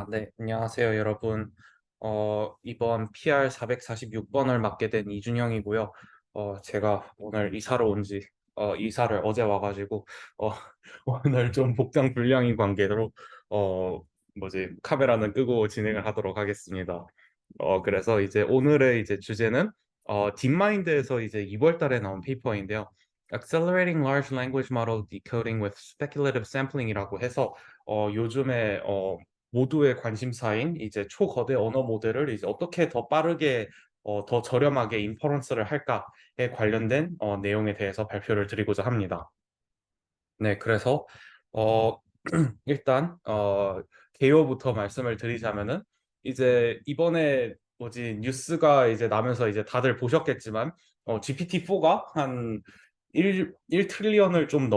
네, 안녕하세요, 여러분. 이번 PR 446번을 맡게 된 이준영이고요. 제가 오늘 이사를 어제 와가지고, 어, 오늘 좀 복장 불량인 관계로, 어, 카메라는 끄고 진행을 하도록 하겠습니다. 그래서 이제 오늘의 이제 주제는, 딥마인드에서 이제 2월 달에 나온 페이퍼인데요. Accelerating Large Language Model Decoding with Speculative Sampling이라고 해서, 요즘에, 모두의 관심사인 이제 초거대 언어 모델을 이제 어떻게 더 빠르게 더 저렴하게 인퍼런스를 할까에 관련된 내용에 대해서 발표를 드리고자 합니다. 네, 그래서 어, 일단 개요부터 말씀을 드리자면은 이제 이번에 뉴스가 이제 나면서 이제 다들 보셨겠지만 GPT-4가 한 1 트릴리언을 좀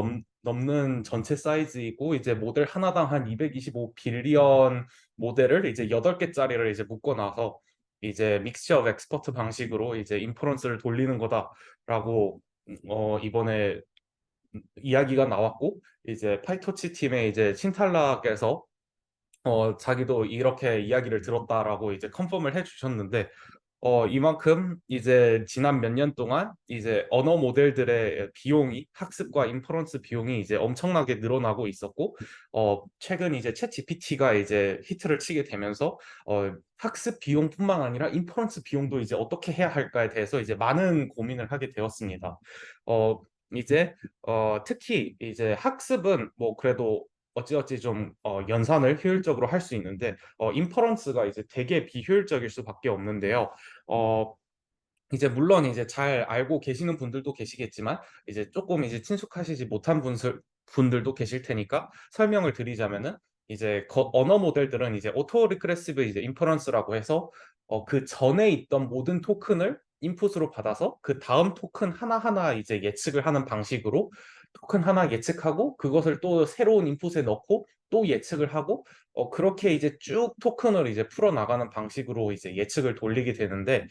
넘는 전체 사이즈이고 이제 모델 하나당 한 225 빌리언 모델을 이제 8개짜리를 이제 묶어놔서 이제 믹스처 오브 엑스퍼트 방식으로 이제 인퍼런스를 돌리는 거다라고 이번에 이야기가 나왔고 이제 파이토치 팀의 이제 신탈락에서 자기도 이렇게 이야기를 들었다라고 이제 컨펌을 해주셨는데 이만큼 이제 지난 몇 년 동안 이제 언어 모델들의 비용이 학습과 인퍼런스 비용이 이제 엄청나게 늘어나고 있었고 최근 이제 챗 GPT가 이제 히트를 치게 되면서 학습 비용뿐만 아니라 인퍼런스 비용도 이제 어떻게 해야 할까에 대해서 이제 많은 고민을 하게 되었습니다. 어 이제 특히 이제 학습은 뭐 그래도 어찌어찌 좀 연산을 효율적으로 할 수 있는데 인퍼런스가 이제 되게 비효율적일 수밖에 없는데요. 어, 이제 물론 이제 잘 알고 계시는 분들도 계시겠지만 이제 조금 이제 친숙하시지 못한 분들도 계실 테니까 설명을 드리자면은 이제 언어 모델들은 이제 오토 리그레시브 이제 인퍼런스라고 해서 그 전에 있던 모든 토큰을 인풋으로 받아서 그 다음 토큰 하나하나 이제 예측을 하는 방식으로 토큰 하나 예측하고 그것을 또 새로운 인풋에 넣고 또 예측을 하고 그렇게 이제 쭉 토큰을 이제 풀어 나가는 방식으로 이제 예측을 돌리게 되는데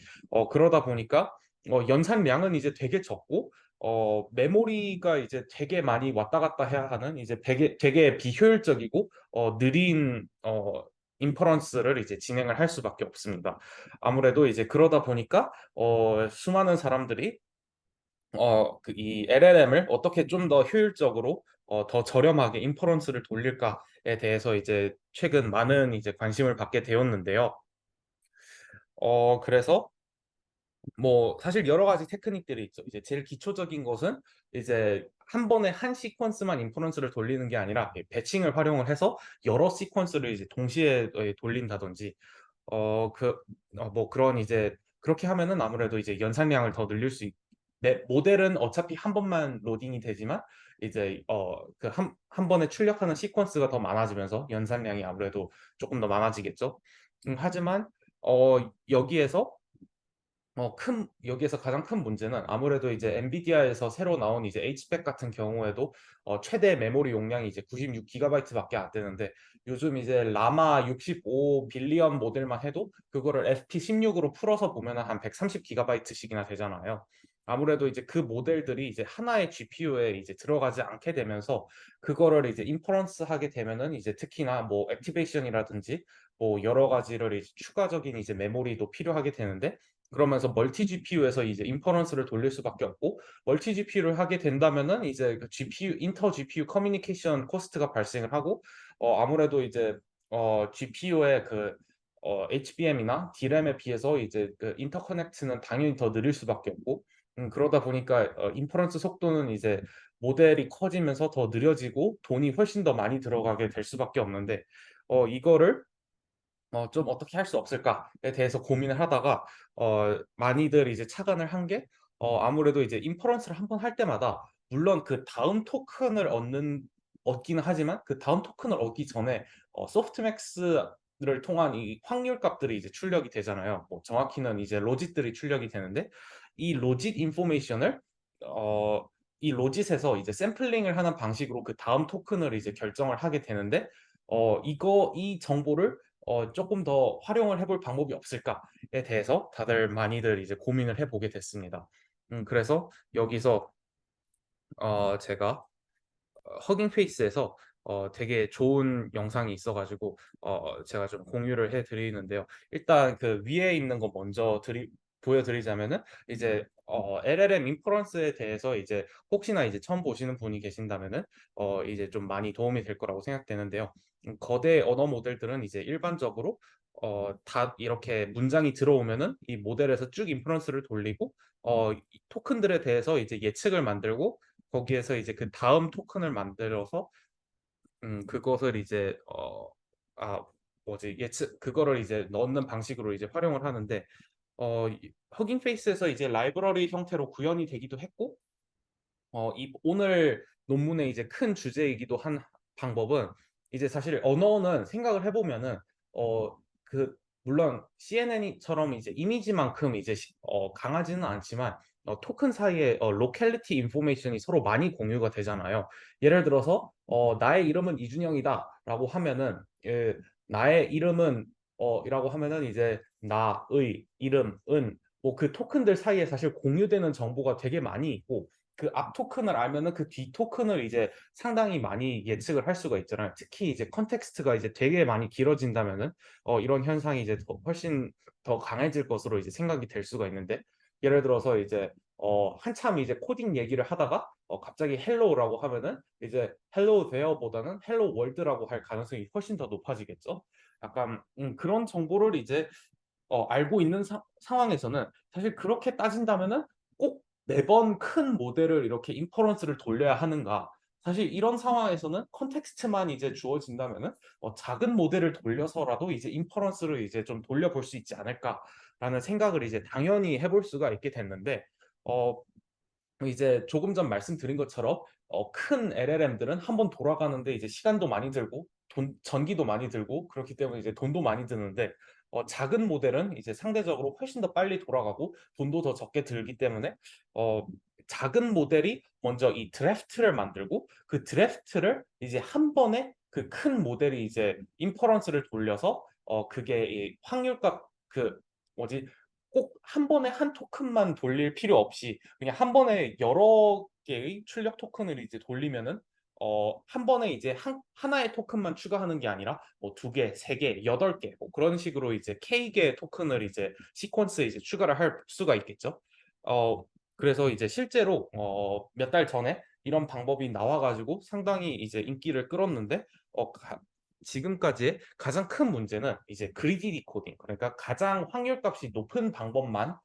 그러다 보니까 연산량은 이제 되게 적고 메모리가 이제 되게 많이 왔다 갔다 해야 하는 이제 되게 비효율적이고 느린 인퍼런스를 이제 진행을 할 수밖에 없습니다. 아무래도 이제 그러다 보니까 수많은 사람들이 이 LLM을 어떻게 좀 더 효율적으로 더 저렴하게 인퍼런스를 돌릴까에 대해서 이제 최근 많은 이제 관심을 받게 되었는데요. 그래서 뭐 사실 여러 가지 테크닉들이 있죠. 이제 제일 기초적인 것은 이제 한 번에 한 시퀀스만 인퍼런스를 돌리는 게 아니라 배칭을 활용을 해서 여러 시퀀스를 이제 동시에 돌린다든지 뭐 그런 이제 그렇게 하면은 아무래도 이제 연산량을 더 늘릴 수 모델은 어차피 한 번만 로딩이 되지만 이제 그 한 번에 출력하는 시퀀스가 더 많아지면서 연산량이 아무래도 조금 더 많아지겠죠. 하지만 여기에서 여기에서 가장 큰 문제는 아무래도 이제 엔비디아에서 새로 나온 이제 H백 같은 경우에도 최대 메모리 용량이 이제 96GB밖에 안 되는데 요즘 이제 라마 65 빌리언 모델만 해도 그거를 FP16으로 풀어서 보면은 한 130GB씩이나 되잖아요. 아무래도 이제 그 모델들이 이제 하나의 GPU에 이제 들어가지 않게 되면서 그거를 이제 인퍼런스 하게 되면은 이제 특히나 뭐 액티베이션이라든지 뭐 여러 가지를 이제 추가적인 이제 메모리도 필요하게 되는데 그러면서 멀티 GPU에서 이제 인퍼런스를 돌릴 수밖에 없고 멀티 GPU를 하게 된다면은 이제 그 GPU 인터 GPU 커뮤니케이션 코스트가 발생을 하고 아무래도 이제 GPU의 그 HBM이나 D램에 비해서 이제 그 인터커넥트는 당연히 더 느릴 수밖에 없고 그러다 보니까 인퍼런스 속도는 이제 모델이 커지면서 더 느려지고 돈이 훨씬 더 많이 들어가게 될 수밖에 없는데 이거를 좀 어떻게 할 수 없을까에 대해서 고민을 하다가 많이들 이제 착안을 한 게 아무래도 이제 인퍼런스를 한번 할 때마다 물론 그 다음 토큰을 얻기는 하지만 그 다음 토큰을 얻기 전에 소프트맥스를 통한 이 확률 값들이 이제 출력이 되잖아요. 뭐 정확히는 이제 로짓들이 출력이 되는데 이 로짓 인포메이션을 어, 이 로짓에서 이제 샘플링을 하는 방식으로 그 다음 토큰을 이제 결정을 하게 되는데 이 정보를 조금 더 활용을 해볼 방법이 없을까에 대해서 다들 많이들 이제 고민을 해보게 됐습니다. 그래서 여기서 제가 허깅 페이스에서 되게 좋은 영상이 있어가지고 제가 좀 공유를 해드리는데요. 일단 그 위에 있는 거 먼저 보여드리자면은 이제 LLM 인퍼런스에 대해서 이제 혹시나 이제 처음 보시는 분이 계신다면은 이제 좀 많이 도움이 될 거라고 생각되는데요. 거대 언어 모델들은 이제 일반적으로 다 이렇게 문장이 들어오면은 이 모델에서 쭉 인퍼런스를 돌리고 이 토큰들에 대해서 이제 예측을 만들고 거기에서 이제 그 다음 토큰을 만들어서 그것을 이제 아 뭐지 예측 그거를 이제 넣는 방식으로 이제 활용을 하는데 허깅 페이스에서 이제 라이브러리 형태로 구현이 되기도 했고 이 오늘 논문의 이제 큰 주제이기도 한 방법은 이제 사실 언어는 생각을 해보면은 그 물론 CNN처럼 이제 이미지만큼 이제 강하지는 않지만 토큰 사이에 로컬리티 인포메이션이 서로 많이 공유가 되잖아요. 예를 들어서 나의 이름은 이준영이다라고 하면은 나의 이름은 이라고 하면은 이제 나의 이름은 뭐 그 토큰들 사이에 사실 공유되는 정보가 되게 많이 있고 그 앞 토큰을 알면은 그 뒤 토큰을 이제 상당히 많이 예측을 할 수가 있잖아요. 특히 이제 컨텍스트가 이제 되게 많이 길어진다면은 이런 현상이 이제 훨씬 더 강해질 것으로 이제 생각이 될 수가 있는데 예를 들어서 이제 한참 이제 코딩 얘기를 하다가 갑자기 헬로우라고 하면은 이제 헬로우 데어보다는 헬로우 월드라고 할 가능성이 훨씬 더 높아지겠죠. 약간 그런 정보를 이제 알고 있는 상황에서는 사실 그렇게 따진다면은 꼭 매번 큰 모델을 이렇게 인퍼런스를 돌려야 하는가? 사실 이런 상황에서는 컨텍스트만 이제 주어진다면은 작은 모델을 돌려서라도 이제 인퍼런스를 이제 좀 돌려볼 수 있지 않을까라는 생각을 이제 당연히 해볼 수가 있게 됐는데 어, 이제 조금 전 말씀드린 것처럼 큰 LLM들은 한번 돌아가는데 이제 시간도 많이 들고 전기도 많이 들고 그렇기 때문에 이제 돈도 많이 드는데 작은 모델은 이제 상대적으로 훨씬 더 빨리 돌아가고 돈도 더 적게 들기 때문에 어, 작은 모델이 먼저 이 드래프트를 만들고 그 드래프트를 이제 한 번에 그 큰 모델이 이제 인퍼런스를 돌려서 그게 이 확률값 그 뭐지 꼭 한 번에 한 토큰만 돌릴 필요 없이 그냥 한 번에 여러 개의 출력 토큰을 이제 돌리면은 한 번에 이제 하나의 토큰만 추가하는 게 아니라 뭐 두 개, 세 개, 여덟 개, 뭐 그런 식으로 이제 K개의 토큰을 이제 시퀀스에 이제 추가를 할 수가 있겠죠. 어, 그래서 이제 실제로 몇 달 전에 이런 방법이 나와가지고 상당히 이제 인기를 끌었는데 지금까지의 가장 큰 문제는 이제 그리디 디코딩, 그러니까 가장 확률값이 높은 방법만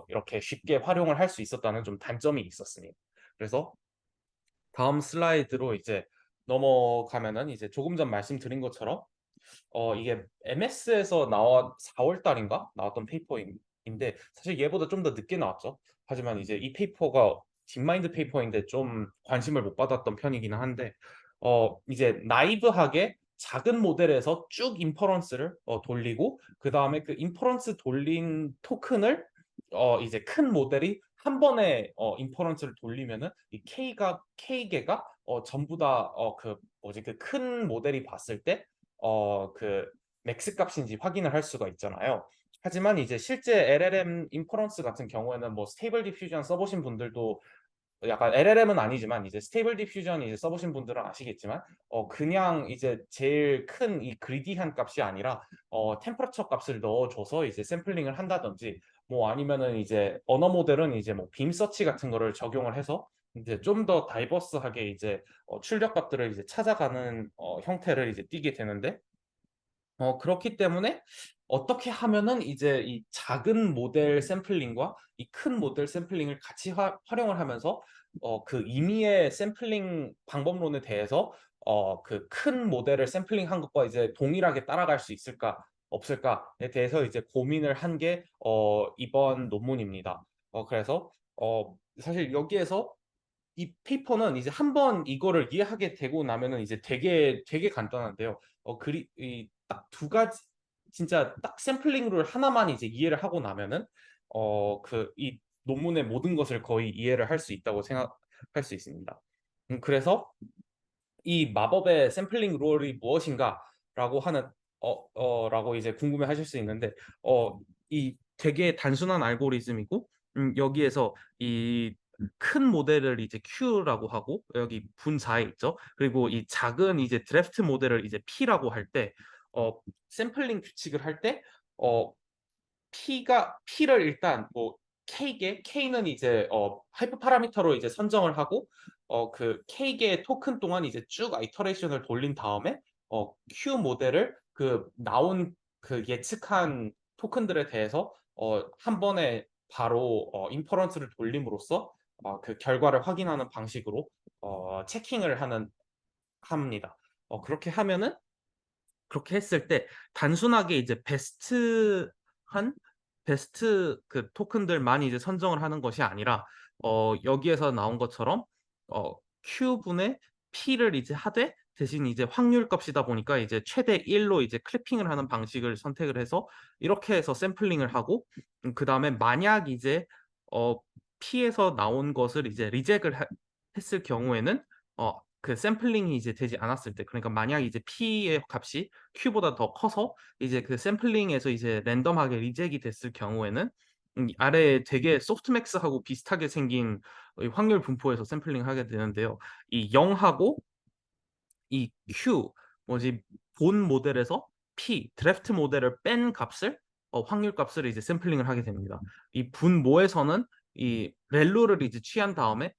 이렇게 쉽게 활용을 할 수 있었다는 좀 단점이 있었습니다. 그래서 다음 슬라이드로 이제 넘어가면은 이제 조금 전 말씀드린 것처럼 이게 MS에서 4월 달인가 나왔던 페이퍼인데 사실 얘보다 좀 더 늦게 나왔죠. 하지만 이제 이 페이퍼가 딥마인드 페이퍼인데 좀 관심을 못 받았던 편이기는 한데 이제 나이브하게 작은 모델에서 쭉 인퍼런스를 돌리고 그 다음에 그 인퍼런스 돌린 토큰을 이제 큰 모델이 한 번에 인퍼런스를 돌리면은 이 K개가 전부 다 그 뭐지 그 큰 모델이 봤을 때 그 맥스 값인지 확인을 할 수가 있잖아요. 하지만 이제 실제 LLM 인퍼런스 같은 경우에는 뭐 스테이블 디퓨전 써보신 분들도 약간 LLM은 아니지만 이제 스테이블 디퓨전 이제 써보신 분들은 아시겠지만 그냥 이제 제일 큰 이 그리디한 값이 아니라 템퍼러처 값을 넣어줘서 이제 샘플링을 한다든지 뭐 아니면은 이제 언어 모델은 이제 뭐 빔 서치 같은 거를 적용을 해서 이제 좀 더 다이버스하게 이제 출력 값들을 이제 찾아가는 형태를 이제 띠게 되는데 그렇기 때문에 어떻게 하면은 이제 이 작은 모델 샘플링과 이 큰 모델 샘플링을 같이 활용을 하면서 그 임의의 샘플링 방법론에 대해서 그 큰 모델을 샘플링한 것과 이제 동일하게 따라갈 수 있을까 없을까에 대해서 이제 고민을 한 게 이번 논문입니다. 그래서 사실 여기에서 이 페이퍼는 이제 한번 이거를 이해하게 되고 나면은 이제 되게 간단한데요. 그리 이 딱 두 가지 진짜 딱 샘플링 룰 하나만 이제 이해를 하고 나면은 그 이 논문의 모든 것을 거의 이해를 할 수 있다고 생각할 수 있습니다. 그래서 이 마법의 샘플링 룰이 무엇인가라고 하는 라고 이제 궁금해하실 수 있는데 이 되게 단순한 알고리즘이고 여기에서 이 큰 모델을 이제 Q라고 하고 여기 분자에 있죠. 그리고 이 작은 이제 드래프트 모델을 이제 P라고 할 때 샘플링 규칙을 할 때 어 P를 일단 뭐 K는 이제 하이퍼 파라미터로 이제 선정을 하고 그 K개의 토큰 동안 이제 쭉 아이터레이션을 돌린 다음에 Q 모델을 그 나온 그 예측한 토큰들에 대해서 한 번에 바로 인퍼런스를 돌림으로써 그 결과를 확인하는 방식으로 체킹을 합니다. 그렇게 하면은 그렇게 했을 때 단순하게 이제 베스트 그 토큰들만 이제 선정을 하는 것이 아니라 여기에서 나온 것처럼 어 Q분의 P를 이제 하되 대신 이제 확률 값이다 보니까 이제 최대 1로 이제 클리핑을 하는 방식을 선택을 해서 이렇게 해서 샘플링을 하고 그다음에 만약 이제 어 P에서 나온 것을 이제 리젝을 했을 경우에는 그 샘플링이 이제 되지 않았을 때 그러니까 만약 이제 P의 값이 Q보다 더 커서 이제 그 샘플링에서 이제 랜덤하게 리젝이 됐을 경우에는 아래에 되게 소프트맥스하고 비슷하게 생긴 이 확률 분포에서 샘플링을 하게 되는데요. 이 0 하고 이 Q 뭐지 본 모델에서 P 드래프트 모델을 뺀 값을 확률 값을 이제 샘플링을 하게 됩니다. 이 분모에서는 이 렐로를 이제 취한 다음에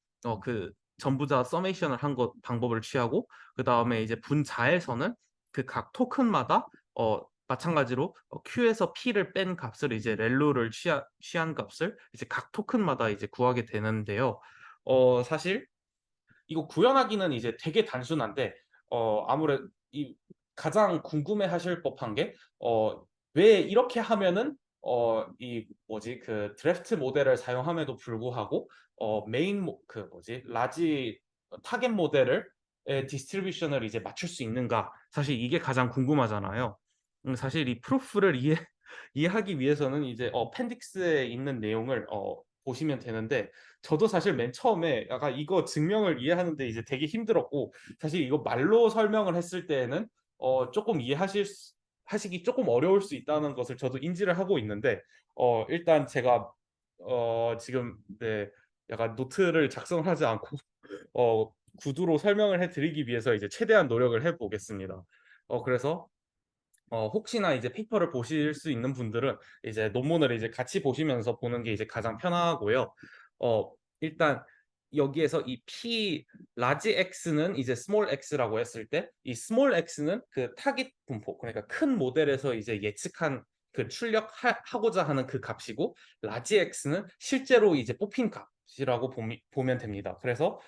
그 전부자 서메이션을 한 것 방법을 취하고 그다음에 이제 분자에서는 그 각 토큰마다 마찬가지로 Q에서 P를 뺀 값을 이제 렐로를 취한 값을 이제 각 토큰마다 이제 구하게 되는데요. 사실 이거 구현하기는 이제 되게 단순한데 아무래도 이 가장 궁금해하실 법한 게 왜 이렇게 하면은 이 뭐지 그 드래프트 모델을 사용함에도 불구하고 메인 그 뭐지 라지 타겟 모델을 디스트리뷰션을 이제 맞출 수 있는가? 사실 이게 가장 궁금하잖아요. 사실 이 프루프를 이해하기 위해서는 이제 appendix에 있는 내용을 보시면 되는데 저도 사실 맨 처음에 약간 이거 증명을 이해하는데 이제 되게 힘들었고 사실 이거 말로 설명을 했을 때에는 조금 하시기 조금 어려울 수 있다는 것을 저도 인지를 하고 있는데 일단 제가 지금 네 약간 노트를 작성을 하지 않고 구두로 설명을 해 드리기 위해서 이제 최대한 노력을 해 보겠습니다. 그래서 혹시나 이제 페이퍼를 보실 수 있는 분들은 이제 논문을 이제 같이 보시면서 보는 게 이제 가장 편하고요. 일단 여기에서 이 P 라지 X는 이제 스몰 x라고 했을 때 이 스몰 x는 그 타깃 분포 그러니까 큰 모델에서 이제 예측한 그 출력하고자 하는 그 값이고 라지 X는 실제로 이제 뽑힌 값이라고 보면 됩니다. 그래서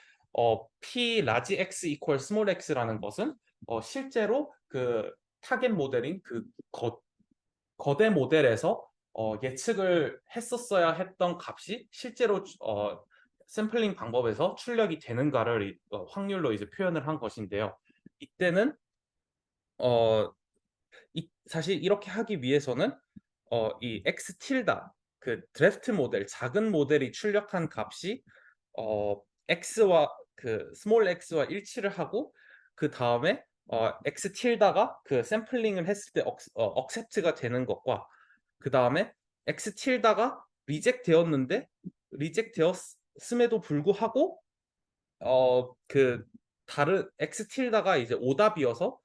P 라지 X 이퀄 스몰 x라는 것은 실제로 그 타겟 모델인 그 거대 모델에서 예측을 했었어야 했던 값이 실제로 샘플링 방법에서 출력이 되는가를 확률로 이제 표현을 한 것인데요. 이때는 어, 사실 이렇게 하기 위해서는 이 x 틸다 그 드래프트 모델 작은 모델이 출력한 값이 x와 그 스몰 x와 일치를 하고 그 다음에 x 틸다가 그 샘플링을 했을 때 accept가 되는 것과 그 다음에 x 틸다가 리젝 되었는데 리젝 되었음에도 불구하고 그 다른 x 틸다가 이제 오답이어서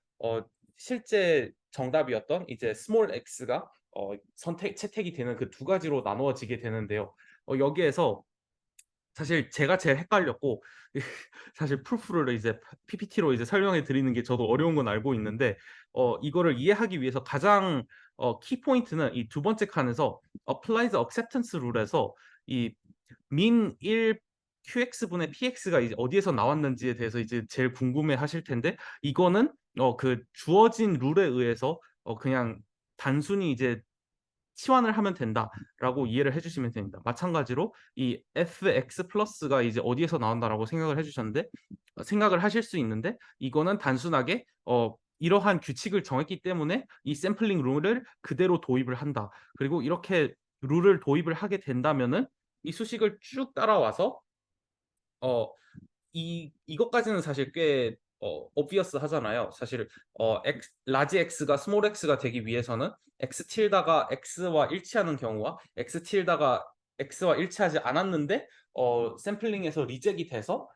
실제 정답이었던 이제 스몰 x가 채택이 되는 그 두 가지로 나누어지게 되는데요. 여기에서 사실 제가 제일 헷갈렸고 사실 프루프를 이제 PPT로 이제 설명해 드리는 게 저도 어려운 건 알고 있는데 이거를 이해하기 위해서 가장 키 포인트는 이 두 번째 칸에서 applies acceptance 룰에서 이 min 1 QX분의 PX가 이제 어디에서 나왔는지에 대해서 이제 제일 궁금해 하실 텐데 이거는 그 주어진 룰에 의해서 그냥 단순히 이제 치환을 하면 된다라고 이해를 해 주시면 됩니다. 마찬가지로 이 fx 플러스가 이제 어디에서 나온다라고 생각을 해 주셨는데 생각을 하실 수 있는데 이거는 단순하게 이러한 규칙을 정했기 때문에 이 샘플링 룰을 그대로 도입을 한다. 그리고 이렇게 룰을 도입을 하게 된다면은 이 수식을 쭉 따라와서 어 이것까지는 사실 꽤 obvious 하잖아요. 사실 라지 X가 스몰 x가 되기 위해서는 x 틸다가 x와 일치하는 경우와 x 틸다가 X와 일치하지 않았는데 샘플링에서 리젝이 돼서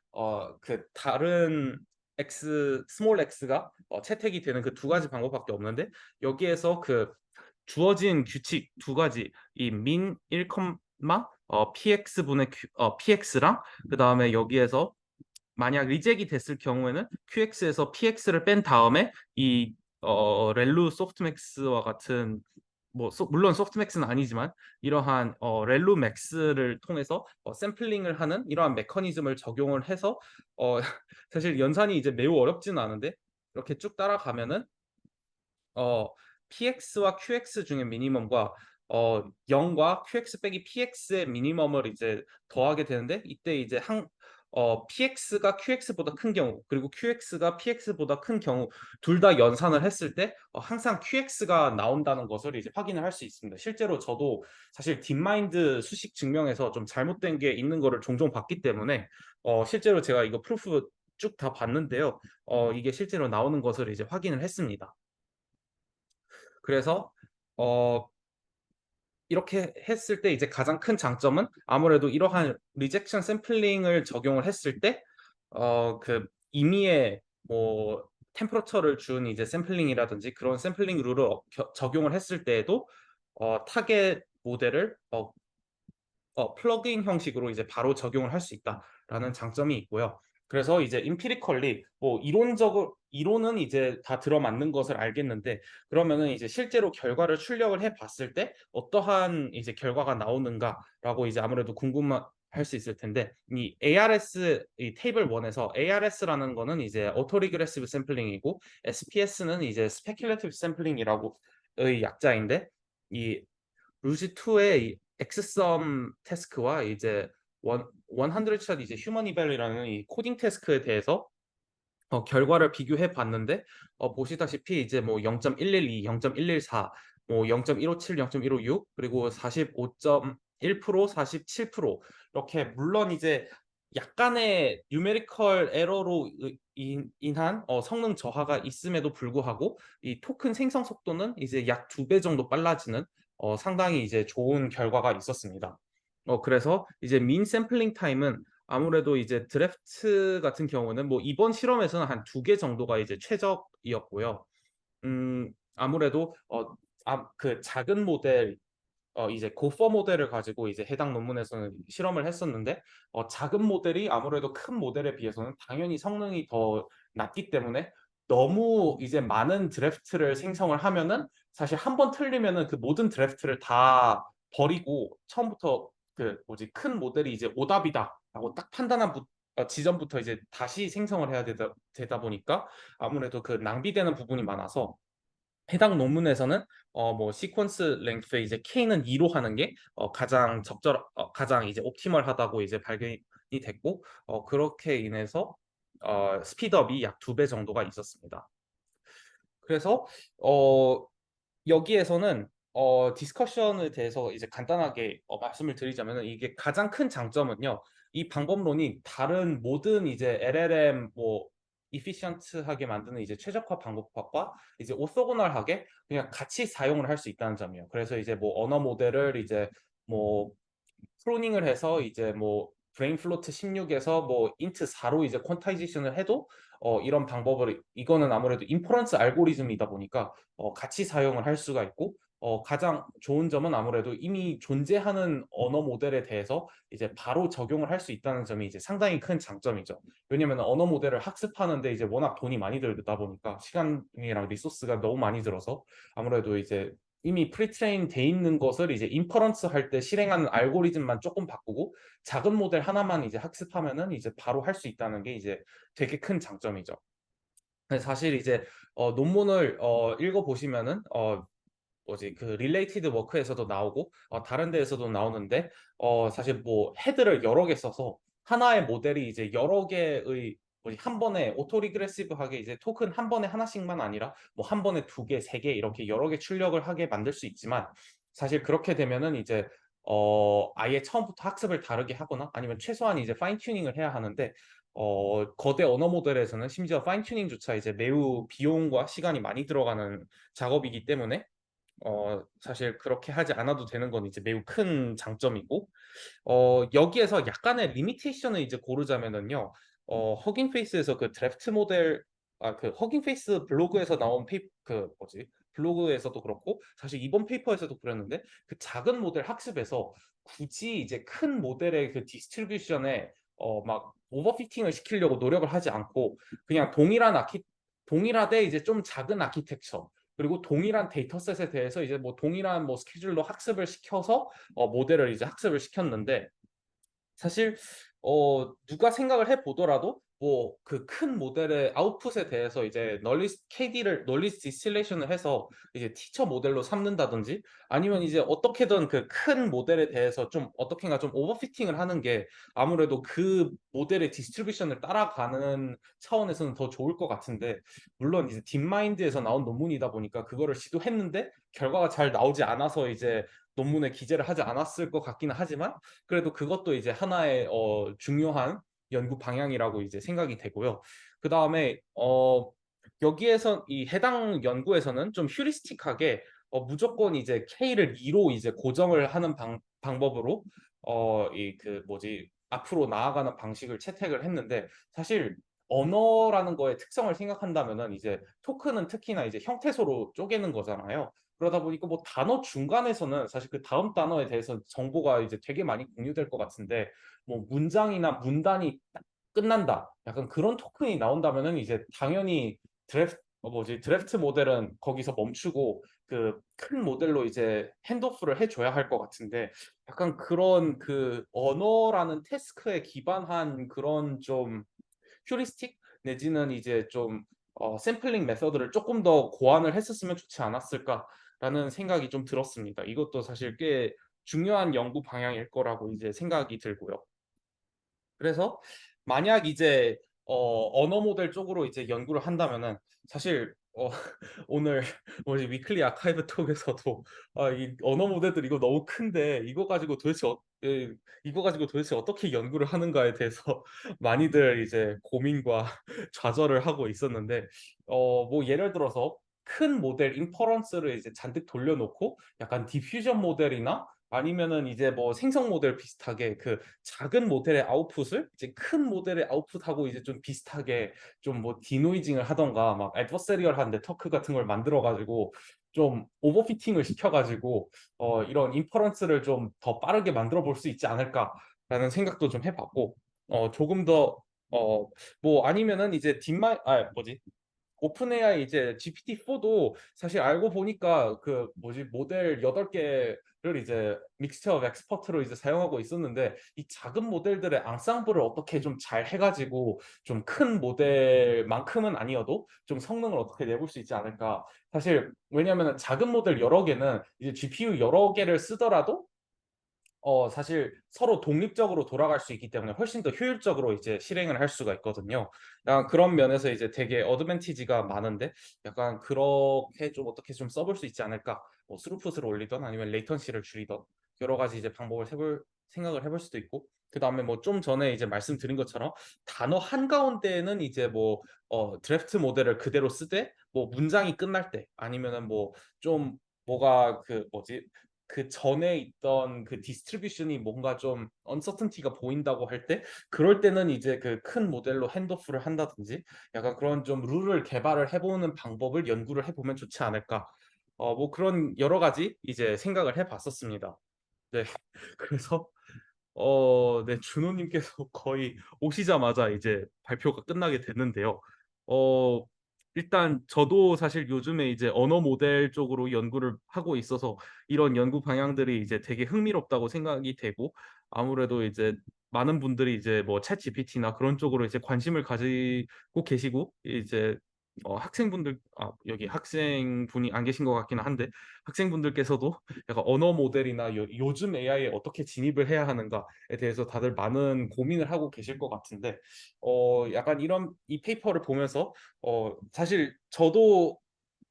그 다른 X 스몰 x가 채택이 되는 그 두 가지 방법밖에 없는데, 여기에서 그 주어진 규칙 두 가지, 이 min 1, px 분의 px랑, 그다음에 여기에서 만약 리젝이 됐을 경우에는 QX에서 PX를 뺀 다음에 이 렐루 소프트맥스와 같은, 뭐 물론 소프트맥스는 아니지만 이러한 렐루 맥스를 통해서 샘플링을 하는 이러한 메커니즘을 적용을 해서 어 사실 연산이 이제 매우 어렵지는 않은데, 이렇게 쭉 따라가면은 어 PX와 QX 중에 미니멈과 0과 QX 빼기 PX의 미니멈을 이제 더하게 되는데, 이때 이제 PX가 QX보다 큰 경우 그리고 QX가 PX보다 큰 경우 둘 다 연산을 했을 때 항상 QX가 나온다는 것을 이제 확인을 할 수 있습니다. 실제로 저도 사실 딥마인드 수식 증명에서 좀 잘못된 게 있는 거를 종종 봤기 때문에 실제로 제가 이거 프루프 쭉 다 봤는데요. 이게 실제로 나오는 것을 이제 확인을 했습니다. 그래서 어 이렇게 했을 때 이제 가장 큰 장점은 아무래도 이러한 리젝션 샘플링을 적용을 했을 때 그 임의의 뭐 템퍼러처를 준 이제 샘플링이라든지 그런 샘플링 룰을 적용을 했을 때에도 타겟 모델을 플러그인 형식으로 이제 바로 적용을 할 수 있다라는 장점이 있고요. 그래서 이제 empirically 뭐 이론은 이제 다 들어맞는 것을 알겠는데, 그러면은 이제 실제로 결과를 출력을 해 봤을 때 어떠한 이제 결과가 나오는가라고 이제 아무래도 궁금할 수 있을 텐데, 이 ARS 이 테이블 1에서 ARS라는 거는 이제 auto regressive sampling이고 SPS는 이제 speculative sampling이라고 의 약자인데, 이 루시 2의 이 엑스썸 태스크와 이제 100샷 이제 휴먼 이벨이라는 이 코딩 태스크에 대해서 결과를 비교해 봤는데, 보시다시피 이제 뭐 0.112, 0.114, 뭐 0.157, 0.156, 그리고 45.1%, 47%, 이렇게 물론 이제 약간의 뉴메리컬 에러로 인한 성능 저하가 있음에도 불구하고 이 토큰 생성 속도는 이제 약 2배 정도 빨라지는 상당히 이제 좋은 결과가 있었습니다. 그래서 이제 민 샘플링 타임은 아무래도 이제 드래프트 같은 경우는 뭐 이번 실험에서는 한 2개 정도가 이제 최적이었고요. 아무래도 그 작은 모델, 이제 고퍼 모델을 가지고 이제 해당 논문에서는 실험을 했었는데, 작은 모델이 아무래도 큰 모델에 비해서는 당연히 성능이 더 낮기 때문에 너무 이제 많은 드래프트를 생성을 하면은 사실 한 번 틀리면은 그 모든 드래프트를 다 버리고 처음부터 그 뭐지 큰 모델이 이제 오답이다라고 딱 판단한 지점부터 이제 다시 생성을 해야 되다 보니까 아무래도 그 낭비되는 부분이 많아서 해당 논문에서는 뭐 시퀀스 랭크에 이제 K는 2로 하는 게 가장 이제 옵티멀하다고 이제 발견이 됐고, 그렇게 인해서 스피드업이 약 2배 정도가 있었습니다. 그래서 어 여기에서는 디스커션에 대해서 이제 간단하게 말씀을 드리자면은, 이게 가장 큰 장점은요, 이 방법론이 다른 모든 이제 LLM 뭐 이피션트하게 만드는 이제 최적화 방법과 이제 오소고널하게 그냥 같이 사용을 할 수 있다는 점이에요. 그래서 이제 뭐 언어 모델을 이제 뭐 프로닝을 해서 이제 뭐 브레인 플로트 16에서 뭐 인트 4로 이제 퀀타이제이션을 해도 이런 방법을, 이거는 아무래도 인퍼런스 알고리즘이다 보니까 같이 사용을 할 수가 있고, 가장 좋은 점은 아무래도 이미 존재하는 언어 모델에 대해서 이제 바로 적용을 할 수 있다는 점이 이제 상당히 큰 장점이죠. 왜냐면 언어 모델을 학습하는데 이제 워낙 돈이 많이 들다 보니까 시간이랑 리소스가 너무 많이 들어서 아무래도 이제 이미 프리트레인 돼 있는 것을 이제 인퍼런스 할 때 실행하는 알고리즘만 조금 바꾸고 작은 모델 하나만 이제 학습하면은 이제 바로 할 수 있다는 게 이제 되게 큰 장점이죠. 근데 사실 이제 논문을 읽어 보시면은 뭐지 그 릴레이티드 워크에서도 나오고 다른 데에서도 나오는데, 사실 뭐 헤드를 여러 개 써서 하나의 모델이 이제 여러 개의 뭐지 한 번에 오토 리그레시브하게 이제 토큰 한 번에 하나씩만 아니라 뭐 한 번에 2개, 3개 이렇게 여러 개 출력을 하게 만들 수 있지만, 사실 그렇게 되면은 이제 아예 처음부터 학습을 다르게 하거나 아니면 최소한 이제 파인 튜닝을 해야 하는데, 거대 언어 모델에서는 심지어 파인 튜닝조차 이제 매우 비용과 시간이 많이 들어가는 작업이기 때문에 사실 그렇게 하지 않아도 되는 건 이제 매우 큰 장점이고, 여기에서 약간의 리미테이션을 이제 고르자면은요. 허깅 페이스에서 그 드래프트 모델, 그 허깅 페이스 블로그에서 나온 그 뭐지? 블로그에서도 그렇고 사실 이번 페이퍼에서도 그랬는데, 그 작은 모델 학습에서 굳이 이제 큰 모델의 그 디스트리뷰션에 막 오버피팅을 시키려고 노력을 하지 않고, 그냥 동일하되 이제 좀 작은 아키텍처, 그리고 동일한 데이터셋에 대해서 이제 뭐 동일한 뭐 스케줄로 학습을 시켜서 모델을 이제 학습을 시켰는데, 사실 누가 생각을 해 보더라도 뭐 그 큰 모델의 아웃풋에 대해서 이제 널리스 디스틸레이션을 해서 이제 티처 모델로 삼는다든지, 아니면 이제 어떻게든 그 큰 모델에 대해서 좀 어떻게인가 좀 오버피팅을 하는 게 아무래도 그 모델의 디스트리뷰션을 따라가는 차원에서는 더 좋을 것 같은데, 물론 이제 딥마인드에서 나온 논문이다 보니까 그거를 시도했는데 결과가 잘 나오지 않아서 이제 논문에 기재를 하지 않았을 것 같기는 하지만, 그래도 그것도 이제 하나의 중요한 연구 방향이라고 이제 생각이 되고요. 그다음에 여기에서 이 해당 연구에서는 좀 휴리스틱하게 무조건 이제 K를 2로 이제 고정을 하는 방법으로 이 그 뭐지 앞으로 나아가는 방식을 채택을 했는데, 사실 언어라는 거의 특성을 생각한다면은 이제 토큰은 특히나 이제 형태소로 쪼개는 거잖아요. 그러다 보니까 뭐 단어 중간에서는 사실 그 다음 단어에 대해서 정보가 이제 되게 많이 공유될 것 같은데, 뭐 문장이나 문단이 딱 끝난다, 약간 그런 토큰이 나온다면은 이제 당연히 드래프트 모델은 거기서 멈추고 그 큰 모델로 이제 핸드오프를 해줘야 할 것 같은데, 약간 그런 그 언어라는 태스크에 기반한 그런 좀 휴리스틱 내지는 이제 좀 샘플링 메서드를 조금 더 고안을 했었으면 좋지 않았을까라는 생각이 좀 들었습니다. 이것도 사실 꽤 중요한 연구 방향일 거라고 이제 생각이 들고요. 그래서 만약 이제 언어 모델 쪽으로 이제 연구를 한다면은, 사실 오늘 뭐지 위클리 아카이브 톡에서도 이 언어 모델들 이거 너무 큰데 이거 가지고 도대체 어떻게 연구를 하는가에 대해서 많이들 이제 고민과 좌절을 하고 있었는데, 뭐 예를 들어서 큰 모델 인퍼런스를 이제 잔뜩 돌려놓고 약간 디퓨전 모델이나 아니면은 이제 뭐 생성 모델 비슷하게 그 작은 모델의 아웃풋을 이제 큰 모델의 아웃풋하고 이제 좀 비슷하게 좀 뭐 디노이징을 하던가 막 애드버서리얼한 네트워크 같은 걸 만들어 가지고 좀 오버피팅을 시켜 가지고 이런 인퍼런스를 좀 더 빠르게 만들어 볼 수 있지 않을까라는 생각도 좀 해 봤고, 조금 더 뭐 아니면은 이제 딥마이 뭐지 오픈 AI 이제 GPT-4도 사실 알고 보니까 그 뭐지 모델 8개를 이제 믹스처 오브 엑스퍼트로 이제 사용하고 있었는데, 이 작은 모델들의 앙상블을 어떻게 좀 잘 해가지고 좀 큰 모델만큼은 아니어도 좀 성능을 어떻게 내볼 수 있지 않을까. 사실 왜냐하면 작은 모델 여러 개는 이제 GPU 여러 개를 쓰더라도 사실 서로 독립적으로 돌아갈 수 있기 때문에 훨씬 더 효율적으로 이제 실행을 할 수가 있거든요. 약간 그런 면에서 이제 되게 어드밴티지가 많은데, 약간 그렇게 좀 어떻게 좀 써볼 수 있지 않을까. 뭐 스루풋을 올리던 아니면 레이턴시를 줄이던 여러 가지 이제 방법을 생각을 해볼 수도 있고, 그다음에 뭐 좀 전에 이제 말씀드린 것처럼 단어 한가운데에는 이제 뭐 드래프트 모델을 그대로 쓰되 뭐 문장이 끝날 때 아니면은 뭐 좀 뭐가 그 뭐지 그 전에 있던 그 디스트리뷰션이 뭔가 좀 언서튼티가 보인다고 할 때, 그럴 때는 이제 그 큰 모델로 핸드오프를 한다든지 약간 그런 좀 룰을 개발을 해보는 방법을 연구를 해보면 좋지 않을까. 뭐 그런 여러 가지 이제 생각을 해봤었습니다. 네. 그래서 네, 준호님께서 거의 오시자마자 이제 발표가 끝나게 됐는데요. 어, 일단 저도 사실 요즘에 이제 언어 모델 쪽으로 연구를 하고 있어서 이런 연구 방향들이 이제 되게 흥미롭다고 생각이 되고, 아무래도 이제 많은 분들이 이제 뭐 챗 GPT나 그런 쪽으로 이제 관심을 가지고 계시고, 이제 학생분들 여기 학생분이 안 계신 것 같기는 한데, 학생분들께서도 약간 언어 모델이나 요즘 AI에 어떻게 진입을 해야 하는가에 대해서 다들 많은 고민을 하고 계실 것 같은데, 약간 이런 이 페이퍼를 보면서 사실 저도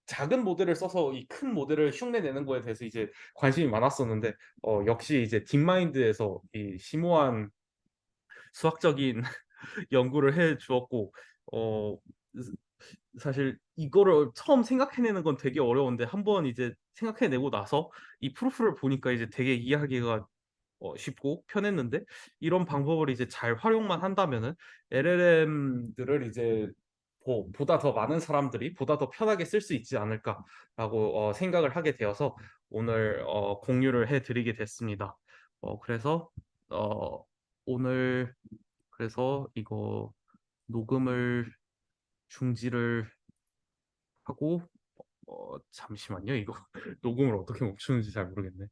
작은 모델을 써서 이 큰 모델을 흉내 내는 거에 대해서 이제 관심이 많았었는데, 역시 이제 딥마인드에서 이 심오한 수학적인 연구를 해 주었고, 어 사실 이거를 처음 생각해내는 건 되게 어려운데 한번 이제 생각해내고 나서 이 프로프를 보니까 이제 되게 이해하기가 쉽고 편했는데, 이런 방법을 이제 잘 활용만 한다면은 LLM들을 이제 보다 더 많은 사람들이 보다 더 편하게 쓸 수 있지 않을까라고 생각을 하게 되어서 오늘 공유를 해드리게 됐습니다. 그래서 어, 오늘 그래서 이거 녹음을 중지를 하고 잠시만요. 이거 녹음을 어떻게 멈추는지 잘 모르겠네.